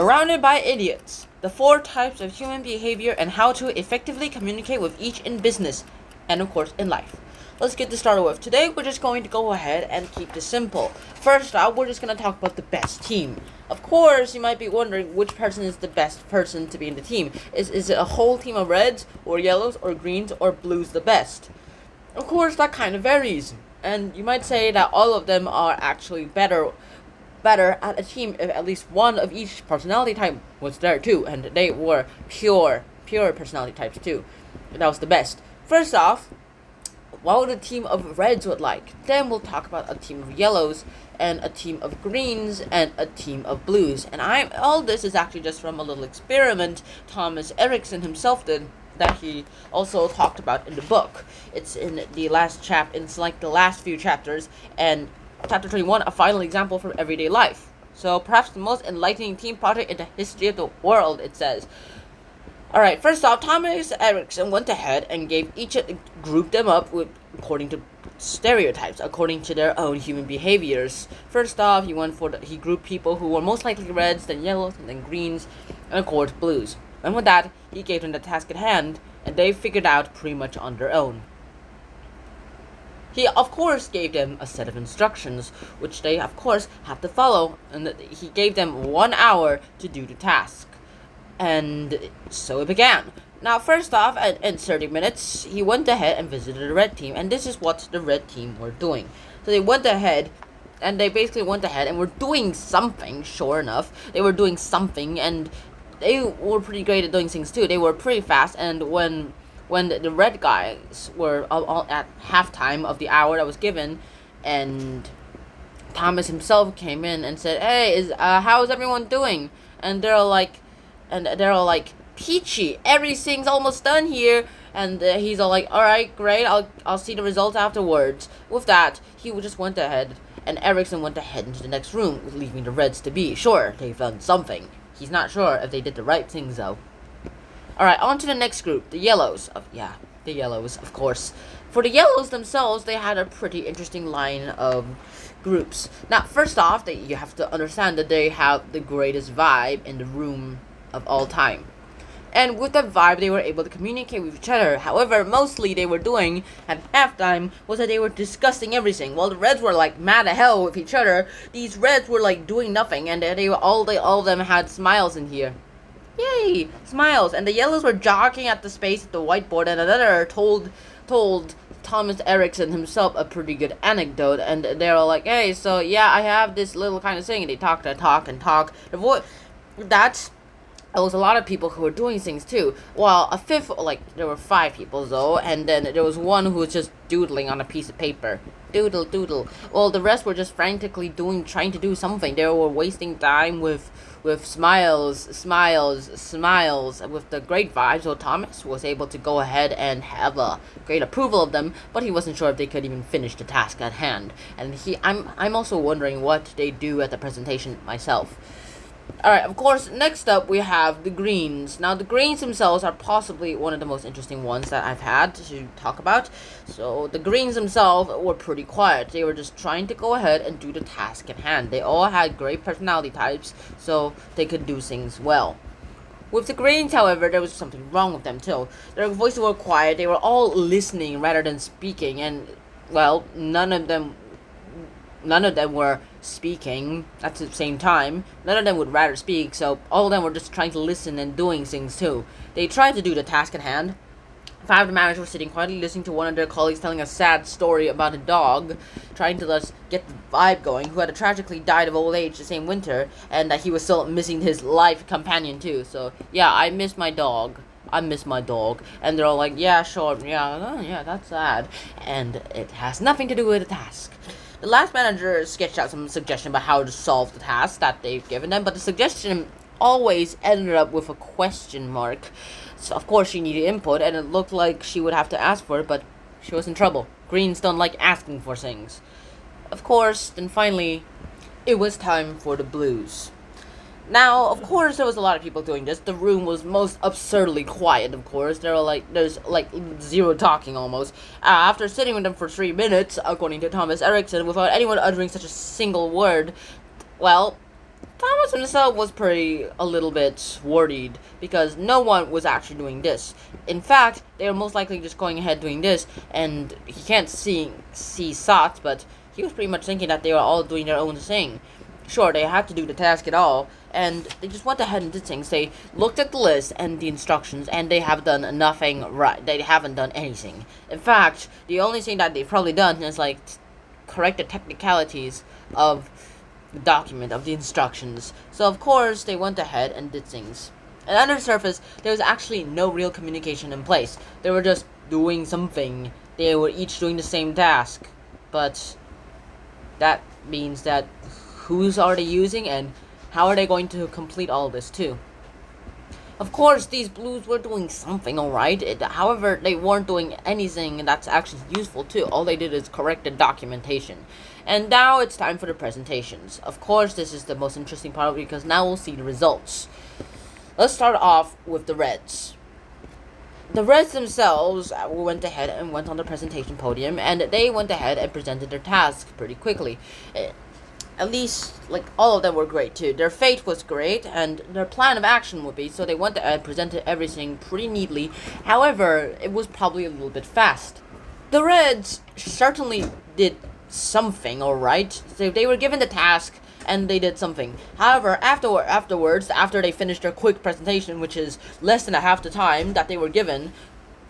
Surrounded by idiots. The 4 types of human behavior and how to effectively communicate with each in business and, of course, in life. Let's get this started with. Today, we're just going to go ahead and keep this simple. First off, we're just going to talk about the best team. Of course, you might be wondering which person is the best person to be in the team. Is it a whole team of reds, or yellows, or greens, or blues the best? Of course, that kind of varies. And you might say that all of them are actually better at a team if at least one of each personality type was there too, and they were pure personality types too. That was the best. First off, what would a team of reds look like? Then we'll talk about a team of yellows and a team of greens and a team of blues. And all this is actually just from a little experiment Thomas Erikson himself did that he also talked about in the book. It's in the last it's like the last few chapters, and Chapter 21, a final example from everyday life. So, perhaps the most enlightening team project in the history of the world, it says. Alright, first off, Thomas Erikson went ahead and grouped them up according to stereotypes, according to their own human behaviors. First off, he grouped people who were most likely reds, then yellows, and then greens, and of course blues. And with that, he gave them the task at hand, and they figured out pretty much on their own. He, of course, gave them a set of instructions, which they, of course, had to follow, and he gave them 1 hour to do the task. And so it began. Now, first off, in 30 minutes, he went ahead and visited the red team, and this is what the red team were doing. So they went ahead, and were doing something, sure enough. They were doing something, and they were pretty great at doing things, too. They were pretty fast, and when the red guys were all at halftime of the hour that was given, and Thomas himself came in and said, "Hey, how is everyone doing?" And they're all like, "Peachy, everything's almost done here." And he's all like, "All right, great. I'll see the results afterwards." With that, he just went ahead, and Erikson went ahead into the next room, leaving the reds to be. Sure, they've done something. He's not sure if they did the right things though. Alright, on to the next group, the yellows. The yellows, of course. For the yellows themselves, they had a pretty interesting line of groups. Now, first off, you have to understand that they have the greatest vibe in the room of all time. And with that vibe, they were able to communicate with each other. However, mostly they were doing at halftime was that they were discussing everything. While the reds were like mad at hell with each other, these reds were like doing nothing, and all of them had smiles in here. Yay! Smiles. And the yellows were jogging at the space at the whiteboard, and another told Thomas Erikson himself a pretty good anecdote, and they were like, "Hey, so yeah, I have this little kind of thing," and they talk. There was a lot of people who were doing things too. Well, there were 5 people though, and then there was one who was just doodling on a piece of paper. Doodle. Well, the rest were just frantically trying to do something. They were wasting time with smiles, with the great vibes. So Thomas was able to go ahead and have a great approval of them, but he wasn't sure if they could even finish the task at hand. And I'm also wondering what they do at the presentation myself. Alright, of course, next up we have the greens. Now, the greens themselves are possibly one of the most interesting ones that I've had to talk about. So, the greens themselves were pretty quiet. They were just trying to go ahead and do the task at hand. They all had great personality types, so they could do things well. With the greens, however, there was something wrong with them too. Their voices were quiet. They were all listening rather than speaking, and, well, none of them were speaking at the same time. None of them would rather speak, so all of them were just trying to listen and doing things too. They tried to do the task at hand. 5 of the managers were sitting quietly listening to one of their colleagues telling a sad story about a dog, trying to get the vibe going, who had tragically died of old age the same winter, and that he was still missing his life companion too. So, yeah, I miss my dog. And they're all like, "Yeah, sure, yeah, that's sad." And it has nothing to do with the task. The last manager sketched out some suggestion about how to solve the task that they've given them, but the suggestion always ended up with a question mark. So, of course, she needed input, and it looked like she would have to ask for it, but she was in trouble. Greens don't like asking for things. Of course, then finally, it was time for the blues. Now, of course, there was a lot of people doing this. The room was most absurdly quiet, of course. There's zero talking almost. After sitting with them for 3 minutes, according to Thomas Erikson, without anyone uttering such a single word, well, Thomas himself was a little bit worried because no one was actually doing this. In fact, they were most likely just going ahead doing this, and he can't see Sot, but he was pretty much thinking that they were all doing their own thing. Sure, they had to do the task at all, and they just went ahead and did things. They looked at the list and the instructions, and they have done nothing right. They haven't done anything. In fact, the only thing that they've probably done is like correct the technicalities of the document of the instructions. So of course they went ahead and did things. And under the surface, there was actually no real communication in place. They were just doing something. They were each doing the same task. But that means that who's are they using and how are they going to complete all this too? Of course, these blues were doing something, alright. However, they weren't doing anything that's actually useful too. All they did is correct the documentation. And now it's time for the presentations. Of course, this is the most interesting part because now we'll see the results. Let's start off with the Reds. The Reds themselves went ahead and went on the presentation podium, and they went ahead and presented their task pretty quickly. At least, like, all of them were great, too. Their fate was great, and their plan of action would be, so they went and presented everything pretty neatly. However, it was probably a little bit fast. The Reds certainly did something, alright? So they were given the task, and they did something. However, afterwards, after they finished their quick presentation, which is less than half the time that they were given,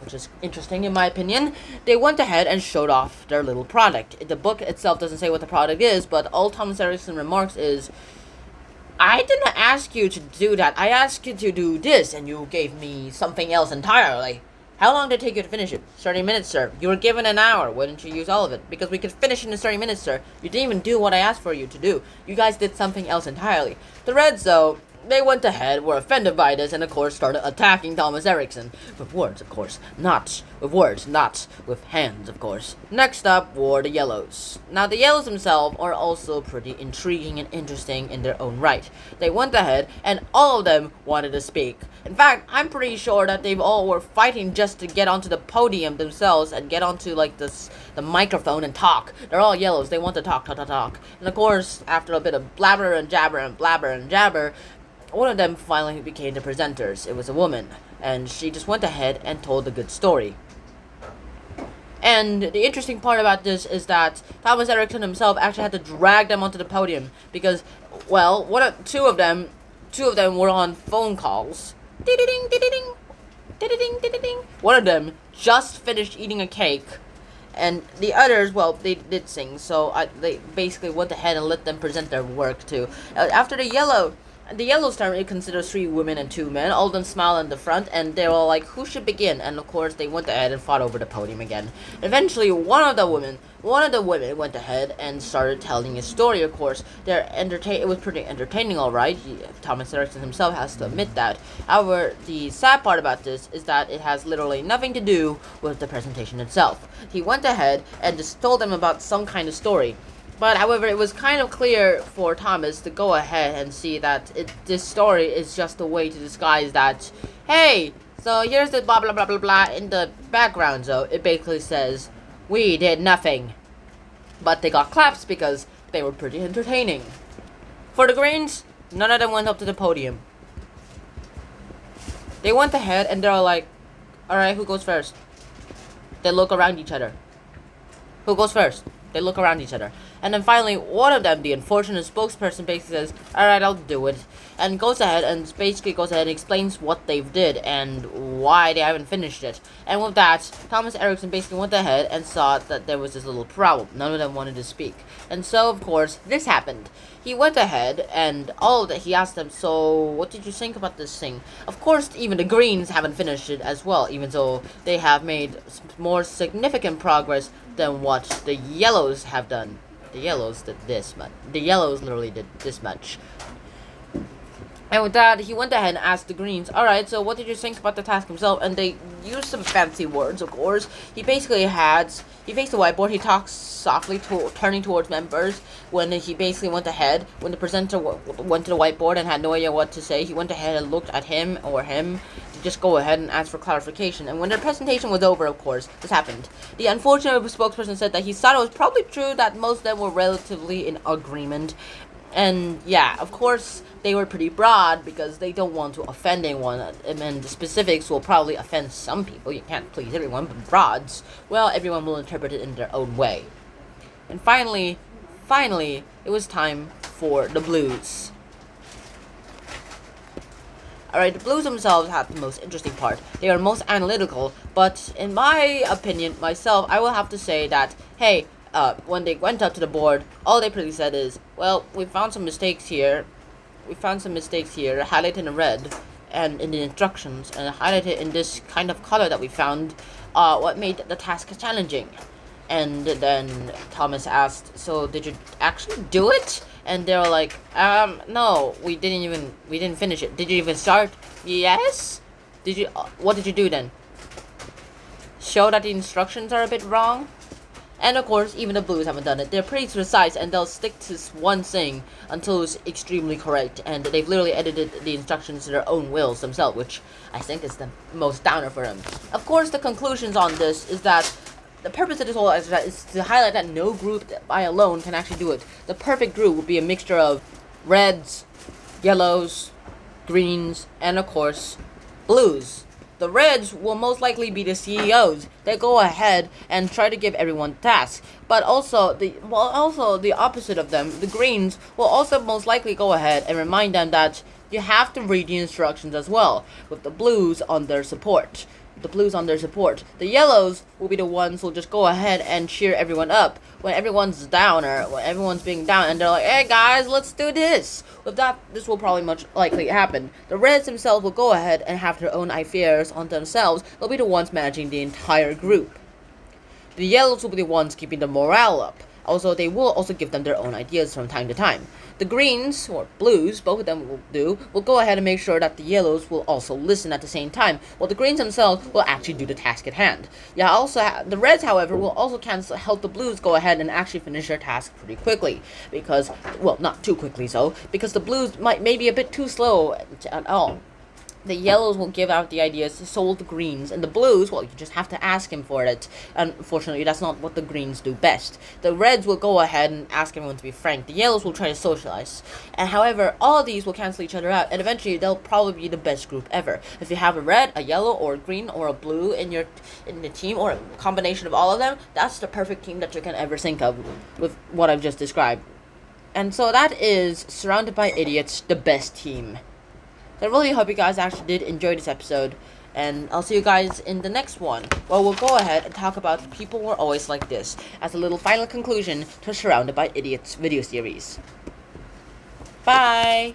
which is interesting in my opinion, they went ahead and showed off their little product. The book itself doesn't say what the product is, but all Thomas Erikson remarks is, I didn't ask you to do that. I asked you to do this, and you gave me something else entirely. How long did it take you to finish it? 30 minutes, sir. You were given an hour. Why didn't you use all of it? Because we could finish it in 30 minutes, sir. You didn't even do what I asked for you to do. You guys did something else entirely. The Reds, though, they went ahead, were offended by this, and of course started attacking Thomas Erikson. With words, of course. Not with words, not with hands, of course. Next up were the Yellows. Now, the Yellows themselves are also pretty intriguing and interesting in their own right. They went ahead, and all of them wanted to speak. In fact, I'm pretty sure that they all were fighting just to get onto the podium themselves and get onto, like, the microphone and talk. They're all Yellows. They want to talk. And of course, after a bit of blabber and jabber and blabber and jabber, one of them finally became the presenters. It was a woman, and she just went ahead and told a good story. And the interesting part about this is that Thomas Erikson himself actually had to drag them onto the podium because, well, two of them were on phone calls. One of them just finished eating a cake, and the others, well, they did sing, so they basically went ahead and let them present their work too. After the Yellow's turn, it considers 3 women and 2 men. All of them smile in the front, and they were all like, who should begin? And of course, they went ahead and fought over the podium again. Eventually, one of the women went ahead and started telling a story, of course. It was pretty entertaining, alright. Thomas Erikson himself has to admit that. However, the sad part about this is that it has literally nothing to do with the presentation itself. He went ahead and just told them about some kind of story. But, however, it was kind of clear for Thomas to go ahead and see that this story is just a way to disguise that, hey, so here's the blah blah blah blah blah in the background, so it basically says, we did nothing. But they got claps because they were pretty entertaining. For the Greens, none of them went up to the podium. They went ahead and they're like, alright, who goes first? They look around each other. Who goes first? They look around each other. And then finally, one of them, the unfortunate spokesperson, basically says, alright, I'll do it. And goes ahead and explains what they've did and why they haven't finished it. And with that, Thomas Erikson basically went ahead and saw that there was this little problem. None of them wanted to speak. And so, of course, this happened. He went ahead and he asked them, so what did you think about this thing? Of course, even the Greens haven't finished it as well, even though they have made more significant progress than what the Yellows have done. The Yellows did this much. The Yellows literally did this much. And with that, he went ahead and asked the Greens, alright, so what did you think about the task himself? And they used some fancy words, of course. He faced the whiteboard, he talked softly, turning towards members. When he basically went ahead, when the presenter went to the whiteboard and had no idea what to say, he went ahead and looked at him to just go ahead and ask for clarification. And when their presentation was over, of course, this happened. The unfortunate spokesperson said that he thought it was probably true that most of them were relatively in agreement. And yeah, of course, they were pretty broad because they don't want to offend anyone, and the specifics will probably offend some people. You can't please everyone, but broads, well, everyone will interpret it in their own way. And finally, it was time for the blues. Alright, the blues themselves have the most interesting part. They are most analytical, but in my opinion, myself, I will have to say that, hey, when they went up to the board, all they pretty said is, well, we found some mistakes here. Highlighted in red, and in the instructions, and highlighted in this kind of color that we found, what made the task challenging. And then Thomas asked, so did you actually do it? And they were like, no, we didn't finish it. Did you even start? Yes? What did you do then? Show that the instructions are a bit wrong? And of course, even the blues haven't done it. They're pretty precise, and they'll stick to one thing until it's extremely correct. And they've literally edited the instructions to their own wills themselves, which I think is the most downer for them. Of course, the conclusions on this is that the purpose of this whole exercise is to highlight that no group by alone can actually do it. The perfect group would be a mixture of reds, yellows, greens, and of course, blues. The reds will most likely be the CEOs. They go ahead and try to give everyone tasks. But also the opposite of them, the greens, will also most likely go ahead and remind them that you have to read the instructions as well, with the blues on their support. The yellows will be the ones who'll just go ahead and cheer everyone up when everyone's down or when everyone's being down, and they're like, hey guys, let's do this. With that, this will probably much likely happen. The reds themselves will go ahead and have their own affairs on themselves. They'll be the ones managing the entire group. The yellows will be the ones keeping the morale up. Also, they will also give them their own ideas from time to time. The greens, or blues, both of them will go ahead and make sure that the yellows will also listen at the same time, while the greens themselves will actually do the task at hand. Yeah, the reds, however, will also help the blues go ahead and actually finish their task pretty quickly. Because, well, not too quickly so, because the blues may be a bit too slow at all. The yellows will give out the ideas, so will the greens. And the blues, well, you just have to ask him for it. Unfortunately, that's not what the greens do best. The reds will go ahead and ask everyone to be frank. The yellows will try to socialize. And however, all of these will cancel each other out, and eventually they'll probably be the best group ever. If you have a red, a yellow, or a green, or a blue in the team, or a combination of all of them, that's the perfect team that you can ever think of with what I've just described. And so that is Surrounded by Idiots, the best team. I really hope you guys actually did enjoy this episode, and I'll see you guys in the next one, where we'll go ahead and talk about People Were Always Like This, as a little final conclusion to Surrounded by Idiots video series. Bye!